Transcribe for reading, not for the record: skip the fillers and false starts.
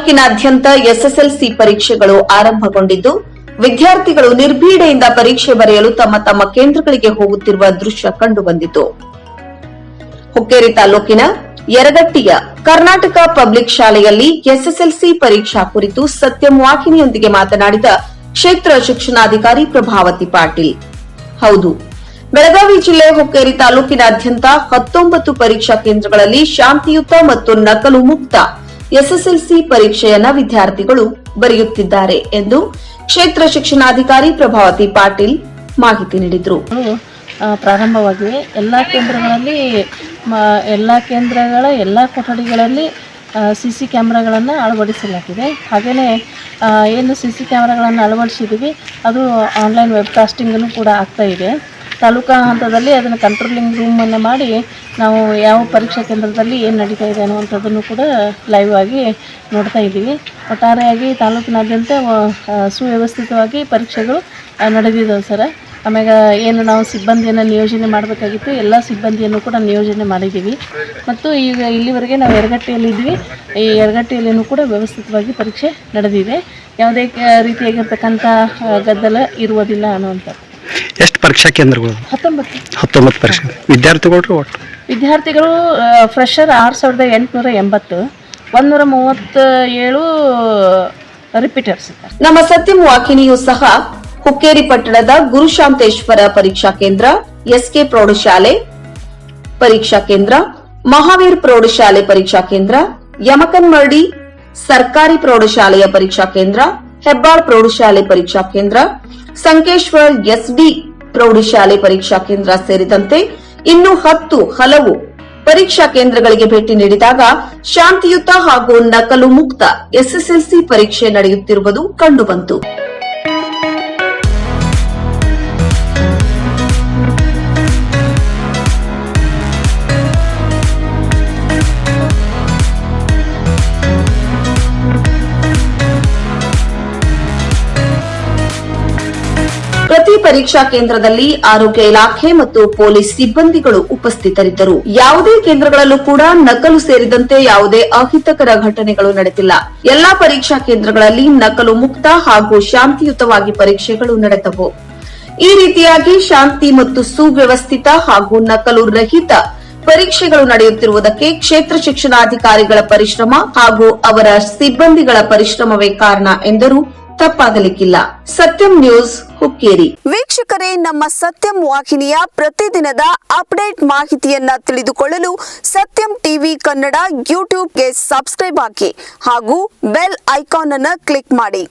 ತಾಲೂಕಿನಾದ್ಯಂತ ಎಸ್ಎಸ್ಎಲ್ಸಿ ಪರೀಕ್ಷೆಗಳು ಆರಂಭಗೊಂಡಿದ್ದು ವಿದ್ಯಾರ್ಥಿಗಳು ನಿರ್ಭೀಡೆಯಿಂದ ಪರೀಕ್ಷೆ ಬರೆಯಲು ತಮ್ಮ ತಮ್ಮ ಕೇಂದ್ರಗಳಿಗೆ ಹೋಗುತ್ತಿರುವ ದೃಶ್ಯ ಕಂಡುಬಂದಿತು. ಹುಕ್ಕೇರಿ ತಾಲೂಕಿನ ಯರಗಟ್ಟಿಯ ಕರ್ನಾಟಕ ಪಬ್ಲಿಕ್ ಶಾಲೆಯಲ್ಲಿ ಎಸ್ಎಸ್ಎಲ್ಸಿ ಪರೀಕ್ಷಾ ಕುರಿತು ಸತ್ಯಂ ವಾಹಿನಿಯೊಂದಿಗೆ ಮಾತನಾಡಿದ ಕ್ಷೇತ್ರ ಶಿಕ್ಷಣಾಧಿಕಾರಿ ಪ್ರಭಾವತಿ ಪಾಟೀಲ್, ಹೌದು, ಬೆಳಗಾವಿ ಜಿಲ್ಲೆ ಹುಕ್ಕೇರಿ ತಾಲೂಕಿನಾದ್ಯಂತ 19 ಪರೀಕ್ಷಾ ಕೇಂದ್ರಗಳಲ್ಲಿ ಶಾಂತಿಯುತ ಮತ್ತು ನಕಲು ಮುಕ್ತ ಎಸ್ಎಸ್ಎಲ್ಸಿ ಪರೀಕ್ಷೆಯನ್ನ ವಿದ್ಯಾರ್ಥಿಗಳು ಬರೆಯುತ್ತಿದ್ದಾರೆ ಎಂದು ಕ್ಷೇತ್ರ ಶಿಕ್ಷಣಾಧಿಕಾರಿ ಪ್ರಭಾವತಿ ಪಾಟೀಲ್ ಮಾಹಿತಿ ನೀಡಿದರು. ಪ್ರಾರಂಭವಾಗಿವೆ. ಎಲ್ಲ ಕೇಂದ್ರಗಳಲ್ಲಿ ಎಲ್ಲ ಕೊಠಡಿಗಳಲ್ಲಿ ಸಿಸಿ ಕ್ಯಾಮ್ರಾಗಳನ್ನು ಅಳವಡಿಸಲಾಗಿದೆ. ಹಾಗೆಯೇ ಏನು ಸಿಸಿ ಕ್ಯಾಮ್ರಾಗಳನ್ನು ಅಳವಡಿಸಿದ್ದೀವಿ ಅದು ಆನ್ಲೈನ್ ವೆಬ್ಕಾಸ್ಟಿಂಗನ್ನು ಕೂಡ ಆಗ್ತಾ ಇದೆ. ತಾಲೂಕಾ ಹಂತದಲ್ಲಿ ಅದನ್ನು ಕಂಟ್ರೋಲಿಂಗ್ ರೂಮನ್ನು ಮಾಡಿ ನಾವು ಯಾವ ಪರೀಕ್ಷಾ ಕೇಂದ್ರದಲ್ಲಿ ಏನು ನಡೀತಾ ಇದೆ ಅನ್ನುವಂಥದ್ದನ್ನು ಕೂಡ ಲೈವ್ ಆಗಿ ನೋಡ್ತಾ ಇದ್ದೀವಿ. ಒಟ್ಟಾರೆಯಾಗಿ ತಾಲೂಕಿನಾದ್ಯಂತ ಸುವ್ಯವಸ್ಥಿತವಾಗಿ ಪರೀಕ್ಷೆಗಳು ನಡೆದಿದ್ದಾವೆ ಸರ್. ಆಮ್ಯಾಗ ಏನು ನಾವು ಸಿಬ್ಬಂದಿಯನ್ನು ನಿಯೋಜನೆ ಮಾಡಬೇಕಾಗಿತ್ತು, ಎಲ್ಲ ಸಿಬ್ಬಂದಿಯನ್ನು ಕೂಡ ನಿಯೋಜನೆ ಮಾಡಿದ್ದೀವಿ. ಮತ್ತು ಈಗ ಇಲ್ಲಿವರೆಗೆ ನಾವು ಯರಗಟ್ಟಿಯಲ್ಲಿದ್ವಿ. ಈ ಯರಗಟ್ಟಿಯಲ್ಲಿಯೂ ಕೂಡ ವ್ಯವಸ್ಥಿತವಾಗಿ ಪರೀಕ್ಷೆ ನಡೆದಿದೆ. ಯಾವುದೇ ರೀತಿಯಾಗಿರ್ತಕ್ಕಂಥ ಗದ್ದಲ ಇರುವುದಿಲ್ಲ ಅನ್ನುವಂಥದ್ದು. ಎಷ್ಟು ಪರೀಕ್ಷಾ ಕೇಂದ್ರಗಳು? 19 ಪರೀಕ್ಷೆ. ವಿದ್ಯಾರ್ಥಿಗಳು ಫ್ರೆಷರ್ 6880, 137 ರಿಪೀಟರ್ಸ್. ನಮ್ಮ ಸತ್ಯಂ ವಾಹಿನಿಯೂ ಸಹ ಹುಕ್ಕೇರಿ ಪಟ್ಟಣದ ಗುರುಶಾಂತೇಶ್ವರ ಪರೀಕ್ಷಾ ಕೇಂದ್ರ, ಎಸ್ಕೆ ಪ್ರೌಢಶಾಲೆ ಪರೀಕ್ಷಾ ಕೇಂದ್ರ, ಮಹಾವೀರ್ ಪ್ರೌಢಶಾಲೆ ಪರೀಕ್ಷಾ ಕೇಂದ್ರ, ಯಮಕನ್ಮರ್ಡಿ ಸರ್ಕಾರಿ ಪ್ರೌಢಶಾಲೆಯ ಪರೀಕ್ಷಾ ಕೇಂದ್ರ, ಹೆಬ್ಬಾಳ್ ಪ್ರೌಢಶಾಲೆ ಪರೀಕ್ಷಾ ಕೇಂದ್ರ, ಸಂಕೇಶ್ವರ್ ಎಸ್ಡಿ ಪ್ರೌಢಶಾಲೆ ಪರೀಕ್ಷಾ ಕೇಂದ್ರ ಸೇರಿದಂತೆ ಇನ್ನೂ 10 ಹಲವು ಪರೀಕ್ಷಾ ಕೇಂದ್ರಗಳಿಗೆ ಭೇಟಿ ನೀಡಿದಾಗ ಶಾಂತಿಯುತ ಹಾಗೂ ನಕಲು ಮುಕ್ತ ಎಸ್ಎಸ್ಎಲ್ಸಿ ಪರೀಕ್ಷೆ ನಡೆಯುತ್ತಿರುವುದು ಕಂಡುಬಂತು. ಪ್ರತಿ ಪರೀಕ್ಷಾ ಕೇಂದ್ರದಲ್ಲಿ ಆರೋಗ್ಯ ಇಲಾಖೆ ಮತ್ತು ಪೊಲೀಸ್ ಸಿಬ್ಬಂದಿಗಳು ಉಪಸ್ಥಿತರಿದ್ದರು. ಯಾವುದೇ ಕೇಂದ್ರಗಳಲ್ಲೂ ಕೂಡ ನಕಲು ಸೇರಿದಂತೆ ಯಾವುದೇ ಅಹಿತಕರ ಘಟನೆಗಳು ನಡೆದಿಲ್ಲ. ಎಲ್ಲಾ ಪರೀಕ್ಷಾ ಕೇಂದ್ರಗಳಲ್ಲಿ ನಕಲು ಮುಕ್ತ ಹಾಗೂ ಶಾಂತಿಯುತವಾಗಿ ಪರೀಕ್ಷೆಗಳು ನಡೆದವು. ಈ ರೀತಿಯಾಗಿ ಶಾಂತಿ ಮತ್ತು ಸುವ್ಯವಸ್ಥಿತ ಹಾಗೂ ನಕಲು ರಹಿತ ಪರೀಕ್ಷೆಗಳು ನಡೆಯುತ್ತಿರುವುದಕ್ಕೆ ಕ್ಷೇತ್ರ ಶಿಕ್ಷಣಾಧಿಕಾರಿಗಳ ಪರಿಶ್ರಮ ಹಾಗೂ ಅವರ ಸಿಬ್ಬಂದಿಗಳ ಪರಿಶ್ರಮವೇ ಕಾರಣ ಎಂದರೂ ತಪ್ಪಾಗಲಿಕ್ಕಿಲ್ಲ. ಸತ್ಯಂ ನ್ಯೂಸ್ ಹುಕ್ಕೇರಿ. ವೀಕ್ಷಕರೇ, ನಮ್ಮ ಸತ್ಯಂ ವಾಹಿನಿಯ ಪ್ರತಿದಿನದ ಅಪ್ಡೇಟ್ ಮಾಹಿತಿಯನ್ನ ತಿಳಿದುಕೊಳ್ಳಲು ಸತ್ಯಂ ಟಿವಿ ಕನ್ನಡ ಯೂಟ್ಯೂಬ್ಗೆ ಸಬ್ಸ್ಕ್ರೈಬ್ ಆಗಿ ಹಾಗೂ ಬೆಲ್ ಐಕಾನ್ ಅನ್ನು ಕ್ಲಿಕ್ ಮಾಡಿ.